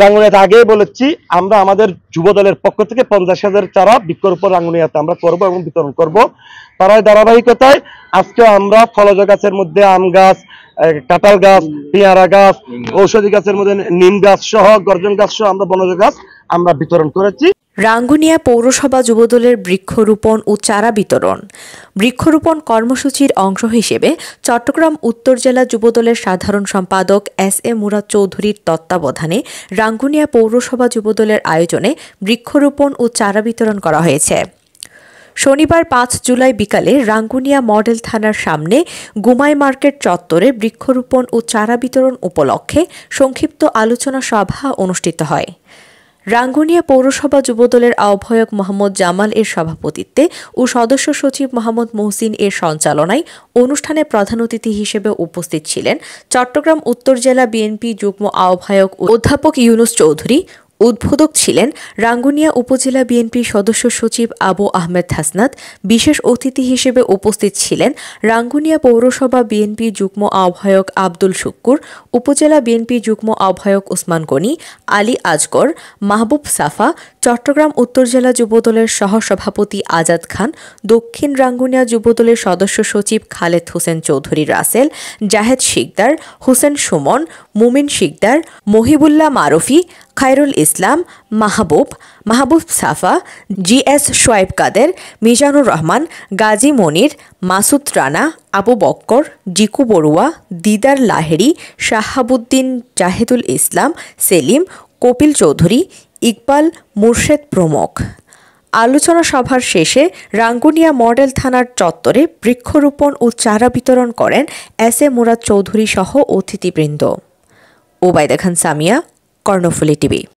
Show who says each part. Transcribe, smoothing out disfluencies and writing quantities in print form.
Speaker 1: রাঙ্গুনিয়াতে আগেই বলেছি, আমরা আমাদের যুব দলের পক্ষ থেকে 50,000 চারা বৃক্ষরোপণ রাঙ্গুনিয়াতে আমরা করব এবং বিতরণ করব। তার ধারাবাহিকতায় আজকে আমরা ফলজ গাছের মধ্যে আম গাছ, কাঁঠাল গাছ, পেয়ারা গাছ, ঔষধি গাছের মধ্যে নিম গাছ সহ, গর্জন গাছ সহ আমরা বনজ গাছ আমরা বিতরণ করেছি।
Speaker 2: রাঙ্গুনিয়া পৌরসভা যুবদলের বৃক্ষরোপণ ও চারা বিতরণ। বৃক্ষরোপণ কর্মসূচির অংশ হিসেবে চট্টগ্রাম উত্তর জেলা যুবদলের সাধারণ সম্পাদক এস.এ. মুরাদ চৌধুরীর তত্ত্বাবধানে রাঙ্গুনিয়া পৌরসভা যুবদলের আয়োজনে বৃক্ষরোপণ ও চারা বিতরণ করা হয়েছে। শনিবার 5 জুলাই বিকালে রাঙ্গুনিয়া মডেল থানার সামনে গুমাই মার্কেট চত্বরে বৃক্ষরোপণ ও চারা বিতরণ উপলক্ষে সংক্ষিপ্ত আলোচনা সভা অনুষ্ঠিত হয়। রাঙ্গুনিয়া পৌরসভা যুবদলের আহ্বায়ক মোহাম্মদ জামাল এর সভাপতিত্বে ও সদস্য সচিব মোহাম্মদ মহসিন এর সঞ্চালনায় অনুষ্ঠানে প্রধান অতিথি হিসেবে উপস্থিত ছিলেন চট্টগ্রাম উত্তর জেলা বিএনপি যুগ্ম আহ্বায়ক অধ্যাপক ইউনুস চৌধুরী। উদ্বোধক ছিলেন রাঙ্গুনিয়া উপজেলা বিএনপি সদস্য সচিব আবু আহমেদ হাসনাত। বিশেষ অতিথি হিসেবে উপস্থিত ছিলেন রাঙ্গুনিয়া পৌরসভা বিএনপি যুগ্ম আহ্বায়ক আব্দুল শুক্কুর, উপজেলা বিএনপি যুগ্ম আহ্বায়ক ওসমান গনি, আলী আজগর, মাহবুব সাফা, চট্টগ্রাম উত্তর জেলা যুবদলের সহসভাপতি আজাদ খান, দক্ষিণ রাঙ্গুনিয়া যুবদলের সদস্য সচিব খালেদ হোসেন চৌধুরী রাসেল, জাহেদ শিকদার, হোসেন সুমন, মুমিন শিকদার, মহিবুল্লাহ মারুফি, খায়রুল ইসলাম, মাহবুব সাফা, জি.এস. শোয়েব কাদের, মিজানুর রহমান, গাজী মনির, মাসুদ রানা, আবু বক্কর, জিকু বড়ুয়া, দিদার লাহেরি, শাহাবুদ্দিন, জাহিদুল ইসলাম, সেলিম, কপিল চৌধুরী, ইকবাল, মুর্শেদ প্রমুখ। আলোচনা সভার শেষে রাঙ্গুনিয়া মডেল থানার চত্বরে বৃক্ষরোপণ ও চারা বিতরণ করেন এস.এ. মুরাদ চৌধুরী সহ অতিথিবৃন্দ। ওবায়দা খান সামিয়া, কর্ণফুলী টিভি।